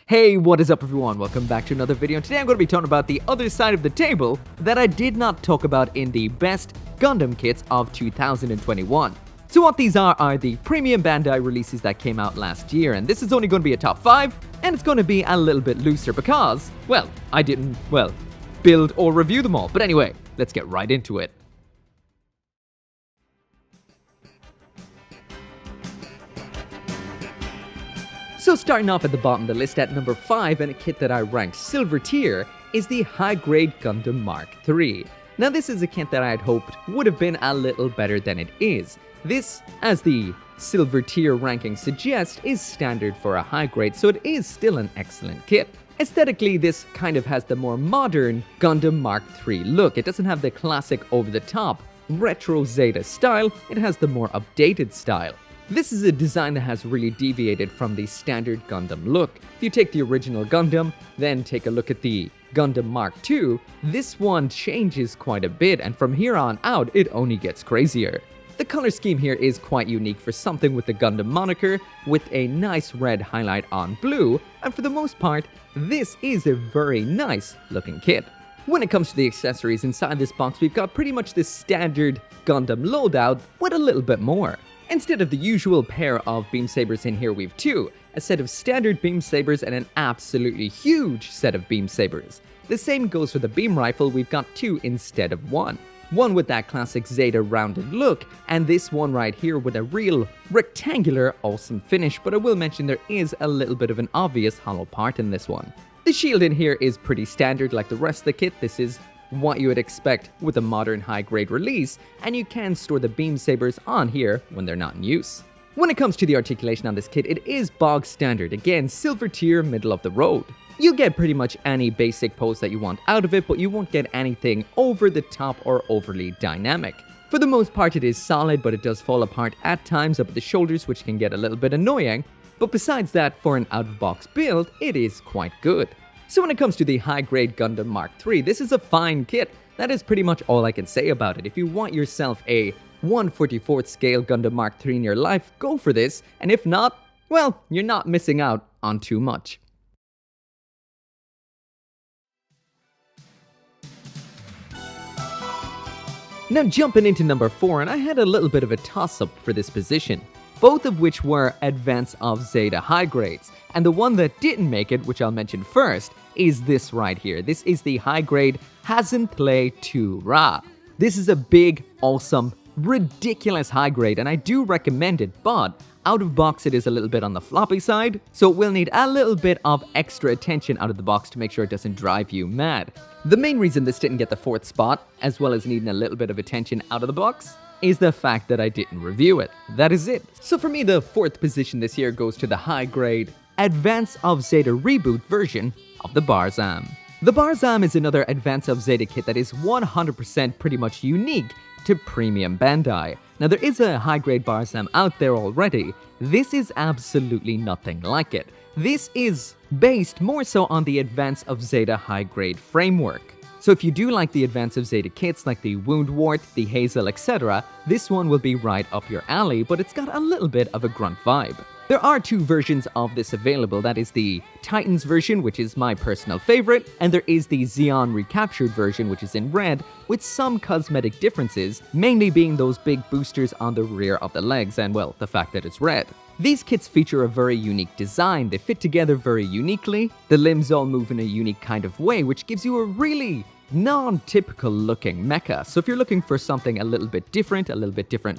Hey, what is up everyone? Welcome back to another video. Today I'm going to be talking about the other side of the table that I did not talk about in the best Gundam kits of 2021. So what these are the premium Bandai releases that came out last year, and this is only going to be a top 5, and it's going to be a little bit looser because, well, I didn't, build or review them all. But anyway, let's get right into it. So starting off at the bottom of the list at number 5, and a kit that I ranked silver tier, is the high-grade Gundam Mark III. Now this is a kit that I had hoped would have been a little better than it is. This, as the silver tier ranking suggests, is standard for a high grade, so it is still an excellent kit. Aesthetically, this kind of has the more modern Gundam Mark III look. It doesn't have the classic over-the-top retro Zeta style, it has the more updated style. This is a design that has really deviated from the standard Gundam look. If you take the original Gundam, then take a look at the Gundam Mark II, this one changes quite a bit, and from here on out, it only gets crazier. The color scheme here is quite unique for something with the Gundam moniker, with a nice red highlight on blue, and for the most part, this is a very nice looking kit. When it comes to the accessories inside this box, we've got pretty much the standard Gundam loadout with a little bit more. Instead of the usual pair of beam sabers in here, we've two, a set of standard beam sabers and an absolutely huge set of beam sabers. The same goes for the beam rifle, we've got two instead of one. One with that classic Zeta rounded look, and this one right here with a real rectangular awesome finish, but I will mention there is a little bit of an obvious hollow part in this one. The shield in here is pretty standard like the rest of the kit. This is what you would expect with a modern high-grade release, and you can store the beam sabers on here when they're not in use. When it comes to the articulation on this kit, it is bog standard, again silver tier, middle of the road. You'll get pretty much any basic pose that you want out of it, but you won't get anything over the top or overly dynamic. For the most part it is solid, but it does fall apart at times up at the shoulders, which can get a little bit annoying, but besides that, for an out-of-box build, it is quite good. So when it comes to the high-grade Gundam Mark III, this is a fine kit. That is pretty much all I can say about it. If you want yourself a 1/44th scale Gundam Mark III in your life, go for this, and if not, well, you're not missing out on too much. Now jumping into number 4, and I had a little bit of a toss-up for this position, both of which were Advance of Zeta high grades, and the one that didn't make it, which I'll mention first, is this right here. This is the high grade Hazenplay 2 Ra. This is a big, awesome, ridiculous high grade, and I do recommend it, but out of box it is a little bit on the floppy side, so it will need a little bit of extra attention out of the box to make sure it doesn't drive you mad. The main reason this didn't get the 4th spot, as well as needing a little bit of attention out of the box, is the fact that I didn't review it. That is it. So for me, the 4th position this year goes to the high grade Advance of Zeta reboot version of the Barzam. The Barzam is another Advance of Zeta kit that is 100% pretty much unique to premium Bandai. Now there is a high grade Barzam out there already. This is absolutely nothing like it. This is based more so on the Advance of Zeta high grade framework. So if you do like the Advance of Zeta kits like the Woundwort, the Hazel, etc., this one will be right up your alley, but it's got a little bit of a grunt vibe. There are two versions of this available. That is the Titans version, which is my personal favorite, and there is the Zeon recaptured version, which is in red, with some cosmetic differences, mainly being those big boosters on the rear of the legs and, well, the fact that it's red. These kits feature a very unique design. They fit together very uniquely. The limbs all move in a unique kind of way, which gives you a really non-typical looking mecha. So if you're looking for something a little bit different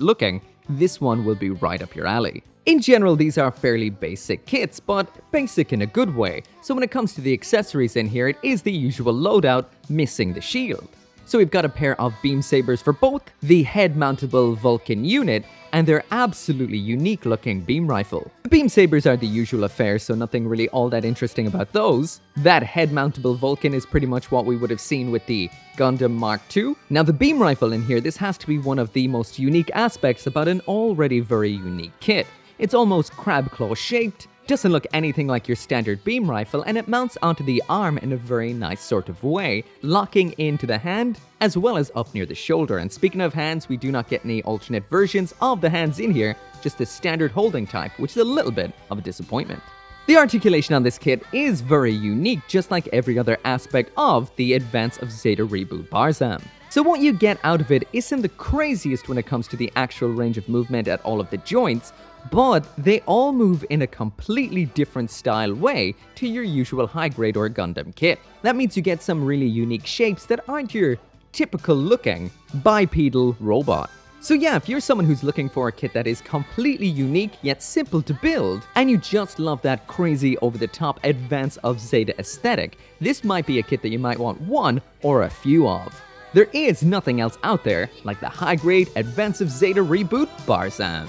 looking, this one will be right up your alley. In general, these are fairly basic kits, but basic in a good way. So when it comes to the accessories in here, it is the usual loadout, missing the shield. So we've got a pair of beam sabers for both the head-mountable Vulcan unit and their absolutely unique looking beam rifle. The beam sabers are the usual affair, so nothing really all that interesting about those. That head-mountable Vulcan is pretty much what we would have seen with the Gundam Mark II. Now the beam rifle in here, this has to be one of the most unique aspects about an already very unique kit. It's almost crab claw shaped, doesn't look anything like your standard beam rifle, and it mounts onto the arm in a very nice sort of way, locking into the hand as well as up near the shoulder. And speaking of hands, we do not get any alternate versions of the hands in here, just the standard holding type, which is a little bit of a disappointment. The articulation on this kit is very unique, just like every other aspect of the Advance of Zeta Reboot Barzam. So what you get out of it isn't the craziest when it comes to the actual range of movement at all of the joints, but they all move in a completely different style way to your usual high-grade or Gundam kit. That means you get some really unique shapes that aren't your typical looking bipedal robot. So yeah, if you're someone who's looking for a kit that is completely unique yet simple to build, and you just love that crazy over-the-top Advance of Zeta aesthetic, this might be a kit that you might want one or a few of. There is nothing else out there like the high-grade Advance of Zeta Reboot Barzam.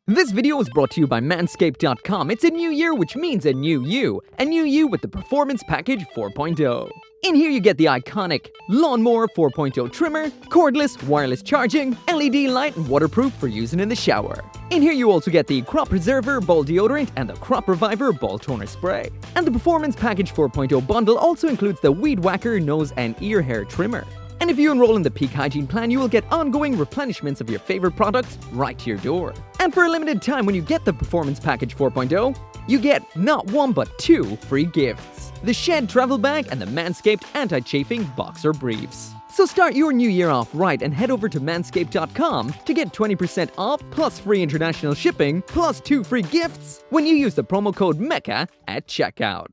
This video is brought to you by Manscaped.com. It's a new year, which means a new you with the Performance Package 4.0. In here you get the iconic Lawnmower 4.0 trimmer, cordless, wireless charging, LED light, and waterproof for using in the shower. In here you also get the Crop Preserver Ball Deodorant and the Crop Reviver Ball Toner Spray. And the Performance Package 4.0 bundle also includes the Weed Whacker Nose and Ear Hair Trimmer. And if you enroll in the Peak Hygiene plan, you will get ongoing replenishments of your favorite products right to your door. And for a limited time, when you get the Performance Package 4.0, you get not one but two free gifts: the Shed Travel Bag and the Manscaped Anti-Chafing Boxer Briefs. So start your new year off right and head over to Manscaped.com to get 20% off plus free international shipping plus two free gifts when you use the promo code MECHA at checkout.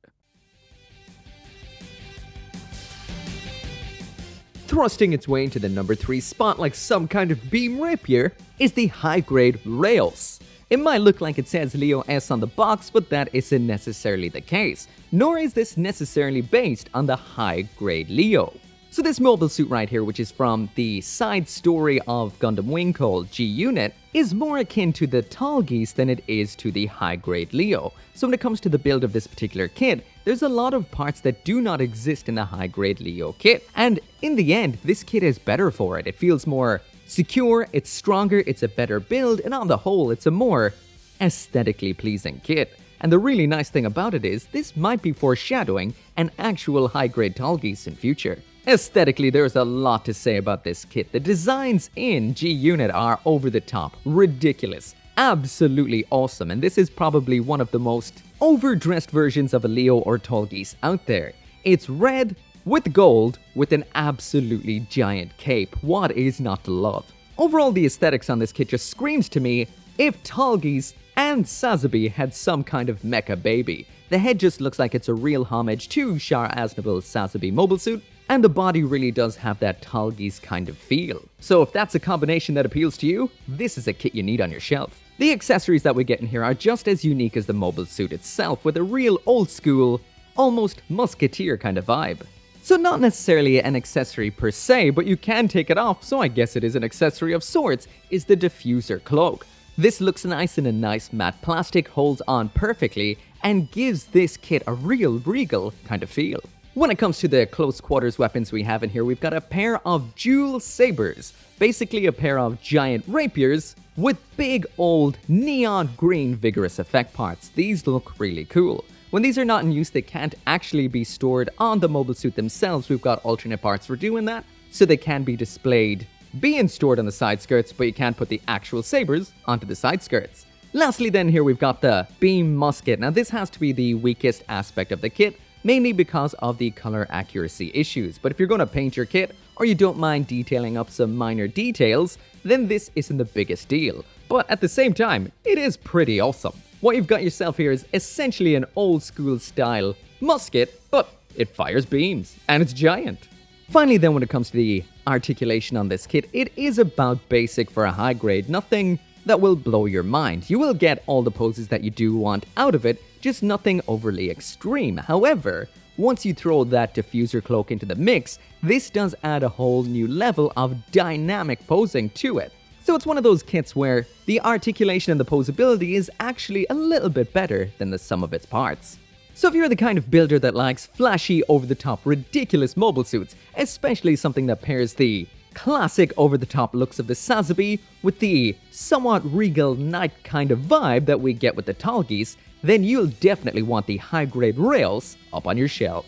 Thrusting its way into the number 3 spot like some kind of beam rapier is the high-grade Rails. It might look like it says Leo S on the box, but that isn't necessarily the case, nor is this necessarily based on the high-grade Leo. So this mobile suit right here, which is from the side story of Gundam Wing called G-Unit, is more akin to the Tallgeese than it is to the high-grade Leo. So when it comes to the build of this particular kit, there's a lot of parts that do not exist in the high-grade Leo kit. And in the end, this kit is better for it. It feels more secure, it's stronger, it's a better build, and on the whole, it's a more aesthetically pleasing kit. And the really nice thing about it is, this might be foreshadowing an actual high-grade Tallgeese in future. Aesthetically, there's a lot to say about this kit. The designs in G-Unit are over the top, ridiculous, absolutely awesome, and this is probably one of the most overdressed versions of a Leo or Tallgeese out there. It's red with gold with an absolutely giant cape. What is not to love? Overall, the aesthetics on this kit just screams to me if Tallgeese and Sazabi had some kind of mecha baby. The head just looks like it's a real homage to Char Aznavour's Sazabi mobile suit, and the body really does have that Tallgeese kind of feel. So if that's a combination that appeals to you, this is a kit you need on your shelf. The accessories that we get in here are just as unique as the mobile suit itself, with a real old school, almost musketeer kind of vibe. So not necessarily an accessory per se, but you can take it off, so I guess it is an accessory of sorts, is the diffuser cloak. This looks nice in a nice matte plastic, holds on perfectly, and gives this kit a real regal kind of feel. When it comes to the close quarters weapons we have in here, we've got a pair of dual sabers, basically a pair of giant rapiers with big old neon green vigorous effect parts. These look really cool. When these are not in use, they can't actually be stored on the mobile suit themselves. We've got alternate parts for doing that, so they can be displayed, being stored on the side skirts, but you can't put the actual sabers onto the side skirts. Lastly then, here we've got the beam musket. Now this has to be the weakest aspect of the kit, mainly because of the color accuracy issues. But if you're going to paint your kit, or you don't mind detailing up some minor details, then this isn't the biggest deal. But at the same time, it is pretty awesome. What you've got yourself here is essentially an old school style musket, but it fires beams, and it's giant. Finally then, when it comes to the articulation on this kit, it is about basic for a high grade, nothing that will blow your mind. You will get all the poses that you do want out of it, just nothing overly extreme. However, once you throw that diffuser cloak into the mix, this does add a whole new level of dynamic posing to it. So it's one of those kits where the articulation and the posability is actually a little bit better than the sum of its parts. So if you're the kind of builder that likes flashy, over-the-top, ridiculous mobile suits, especially something that pairs the classic over-the-top looks of the Sazabi with the somewhat regal knight kind of vibe that we get with the Tallgeese, then you'll definitely want the high-grade rails up on your shelf.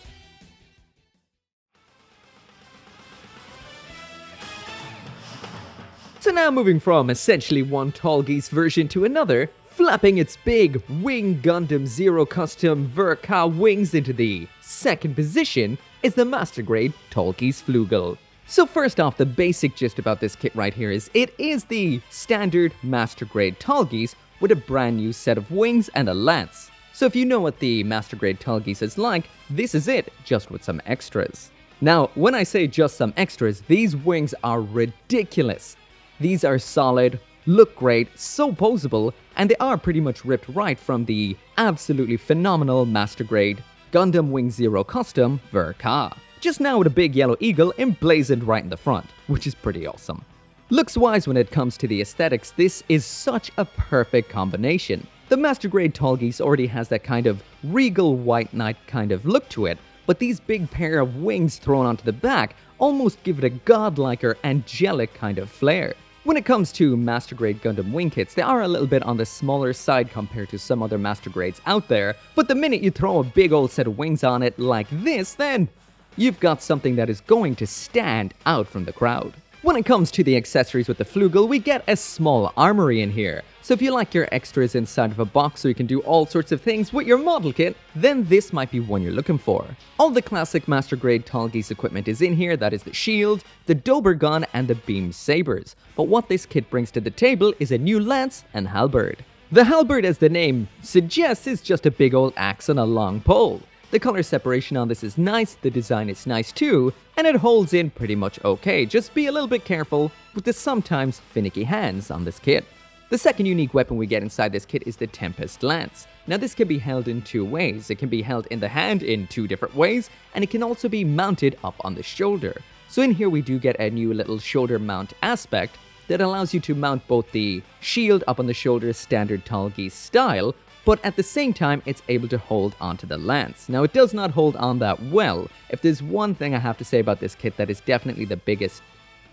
So now moving from essentially one Tallgeese version to another, Flapping its big Wing Gundam Zero Custom Verka wings into the second position is the Master Grade Tallgeese Flugel. So first off, the basic gist about this kit right here is it is the standard Master Grade Tallgeese with a brand new set of wings and a lance. So if you know what the Master Grade Tallgeese is like, this is it, just with some extras. Now, when I say just some extras, these wings are ridiculous. These are solid, look great, so poseable, and they are pretty much ripped right from the absolutely phenomenal Master Grade Gundam Wing Zero Custom Verka. Just now with a big yellow eagle emblazoned right in the front, which is pretty awesome. Looks-wise, when it comes to the aesthetics, this is such a perfect combination. The Master Grade Tallgeese already has that kind of regal white knight kind of look to it, but these big pair of wings thrown onto the back almost give it a godliker, angelic kind of flair. When it comes to Master Grade Gundam wing kits, they are a little bit on the smaller side compared to some other Master Grades out there, but the minute you throw a big old set of wings on it like this, then you've got something that is going to stand out from the crowd. When it comes to the accessories with the Flugel, we get a small armory in here. So if you like your extras inside of a box so you can do all sorts of things with your model kit, then this might be one you're looking for. All the classic Master Grade Tallgeese equipment is in here, that is the shield, the Dober gun, and the beam sabers. But what this kit brings to the table is a new lance and halberd. The halberd, as the name suggests, is just a big old axe on a long pole. The color separation on this is nice, the design is nice too, and it holds in pretty much okay. Just be a little bit careful with the sometimes finicky hands on this kit. The second unique weapon we get inside this kit is the Tempest Lance. Now this can be held in two ways. It can be held in the hand in two different ways, and it can also be mounted up on the shoulder. So in here we do get a new little shoulder mount aspect that allows you to mount both the shield up on the shoulder standard Tallgeese style, but at the same time it's able to hold onto the lance. Now it does not hold on that well. If there's one thing I have to say about this kit that is definitely the biggest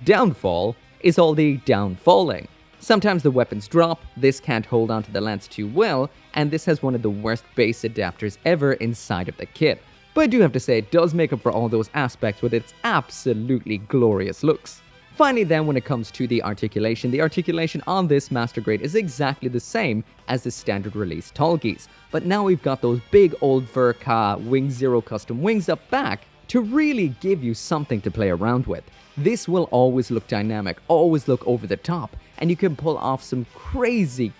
downfall, is all the downfalling. Sometimes the weapons drop, this can't hold onto the lance too well, and this has one of the worst base adapters ever inside of the kit. But I do have to say it does make up for all those aspects with its absolutely glorious looks. Finally then, when it comes to the articulation on this Master Grade is exactly the same as the standard release Tallgeese, but now we've got those big old Verka Wing Zero custom wings up back to really give you something to play around with. This will always look dynamic, always look over the top, and you can pull off some crazy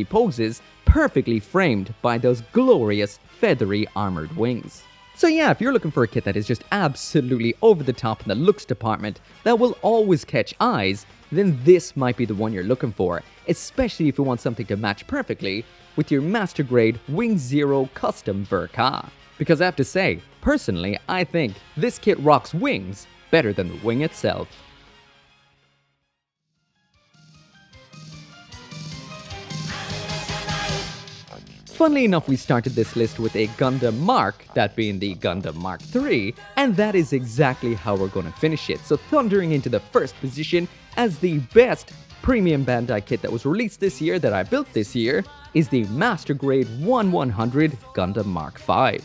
poses perfectly framed by those glorious feathery armored wings. So yeah, if you're looking for a kit that is just absolutely over the top in the looks department that will always catch eyes, then this might be the one you're looking for, especially if you want something to match perfectly with your Master Grade Wing Zero Custom Verka. Because I have to say, personally, I think this kit rocks wings better than the wing itself. Funnily enough, we started this list with a Gundam Mark, that being the Gundam Mark III, and that is exactly how we're going to finish it. So thundering into the first position as the best premium Bandai kit that was released this year, that I built this year, is the Master Grade 1100 Gundam Mark V.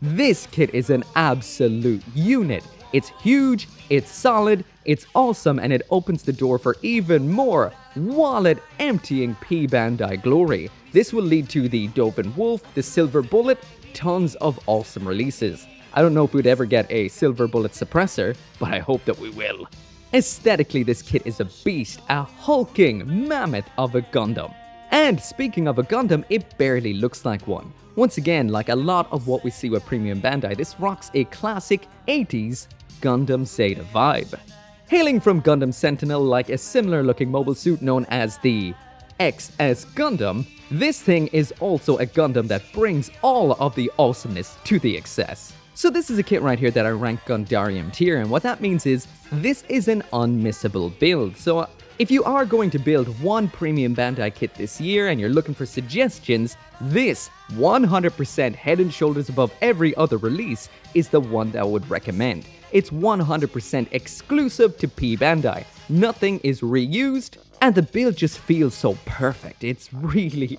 This kit is an absolute unit. It's huge, it's solid, it's awesome, and it opens the door for even more wallet-emptying P-Bandai glory. This will lead to the Dovin Wolf, the Silver Bullet, tons of awesome releases. I don't know if we'd ever get a Silver Bullet suppressor, but I hope that we will. Aesthetically, this kit is a beast, a hulking mammoth of a Gundam. And speaking of a Gundam, it barely looks like one. Once again, like a lot of what we see with Premium Bandai, this rocks a classic 80s Gundam Zeta vibe. Hailing from Gundam Sentinel, like a similar looking mobile suit known as the XS Gundam, this thing is also a Gundam that brings all of the awesomeness to the excess. So this is a kit right here that I rank Gundarium tier, and what that means is this is an unmissable build. So if you are going to build one Premium Bandai kit this year and you're looking for suggestions, this 100% head and shoulders above every other release is the one that I would recommend. It's 100% exclusive to P-Bandai. Nothing is reused, and the build just feels so perfect. It's really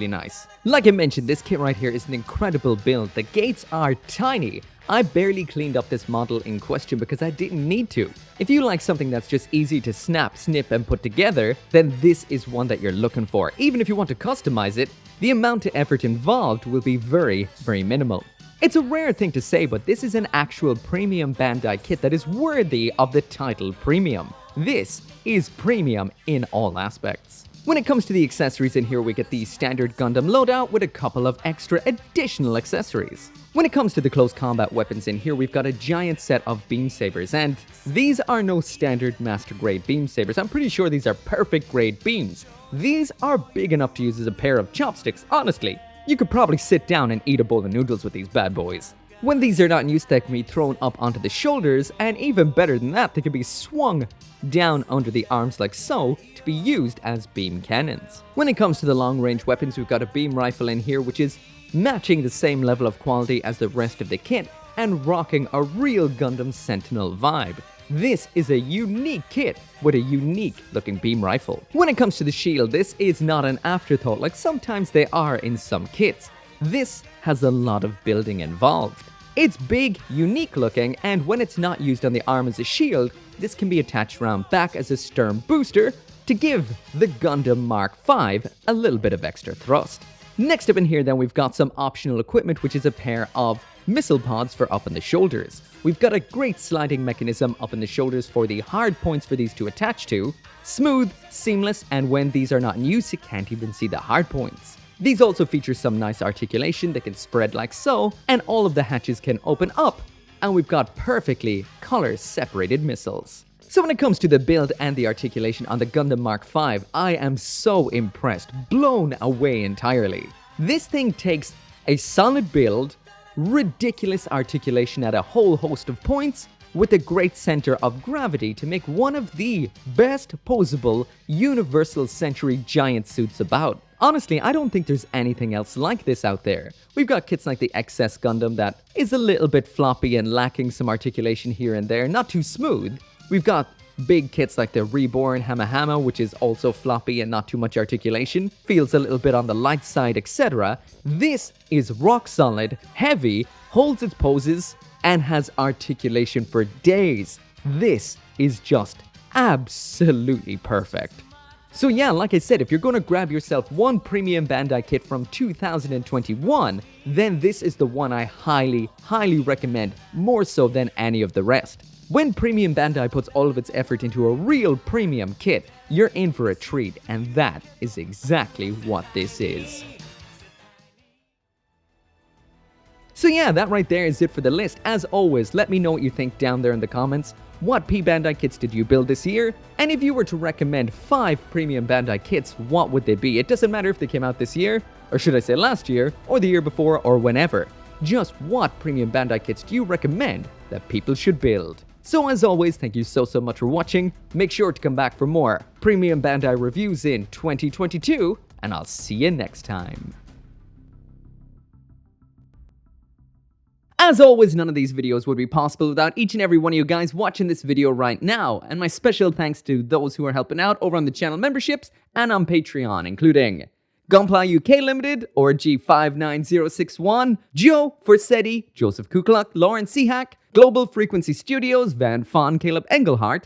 nice. Like I mentioned, this kit right here is an incredible build. The gates are tiny. I barely cleaned up this model in question because I didn't need to. If you like something that's just easy to snap, snip, and put together, then this is one that you're looking for. Even if you want to customize it, the amount of effort involved will be very, very minimal. It's a rare thing to say, but this is an actual premium Bandai kit that is worthy of the title premium. This is premium in all aspects. When it comes to the accessories in here, we get the standard Gundam loadout with a couple of extra additional accessories. When it comes to the close combat weapons in here, we've got a giant set of beam sabers, and these are no standard master grade beam sabers. I'm pretty sure these are perfect grade beams. These are big enough to use as a pair of chopsticks, honestly. You could probably sit down and eat a bowl of noodles with these bad boys. When these are not in use, they can be thrown up onto the shoulders, and even better than that, they can be swung down under the arms like so to be used as beam cannons. When it comes to the long-range weapons, we've got a beam rifle in here, which is matching the same level of quality as the rest of the kit and rocking a real Gundam Sentinel vibe. This is a unique kit with a unique looking beam rifle. When it comes to the shield, this is not an afterthought like sometimes they are in some kits. This has a lot of building involved. It's big, unique looking, and when it's not used on the arm as a shield, this can be attached around back as a stern booster to give the Gundam Mark V a little bit of extra thrust. Next up in here then we've got some optional equipment, which is a pair of missile pods for up in the shoulders. We've got a great sliding mechanism up in the shoulders for the hard points for these to attach to. Smooth, seamless, and when these are not in use, you can't even see the hard points. These also feature some nice articulation that can spread like so, and all of the hatches can open up, and we've got perfectly color-separated missiles. So when it comes to the build and the articulation on the Gundam Mark V, I am so impressed, blown away entirely. This thing takes a solid build, ridiculous articulation at a whole host of points, with a great center of gravity to make one of the best posable universal century giant suits about. Honestly, I don't think there's anything else like this out there. We've got kits like the XS Gundam that is a little bit floppy and lacking some articulation here and there, not too smooth. We've got big kits like the Reborn Hamahama, which is also floppy and not too much articulation, feels a little bit on the light side, etc. This is rock solid, heavy, holds its poses, and has articulation for days. This is just absolutely perfect. So yeah, like I said, if you're going to grab yourself one premium Bandai kit from 2021, then this is the one I highly, highly recommend, more so than any of the rest. When Premium Bandai puts all of its effort into a real premium kit, you're in for a treat, and that is exactly what this is. So yeah, that right there is it for the list. As always, let me know what you think down there in the comments. What P-Bandai kits did you build this year? And if you were to recommend 5 premium Bandai kits, what would they be? It doesn't matter if they came out this year, or should I say last year, or the year before, or whenever. Just what premium Bandai kits do you recommend that people should build? So as always, thank you so much for watching. Make sure to come back for more premium Bandai reviews in 2022, and I'll see you next time. As always, none of these videos would be possible without each and every one of you guys watching this video right now, and my special thanks to those who are helping out over on the channel memberships and on Patreon, including Gunpla UK Limited, or G59061, Joe Forsetti, Joseph Kukluk, Lauren Seahack, Global Frequency Studios, Van Fawn, Caleb Engelhart,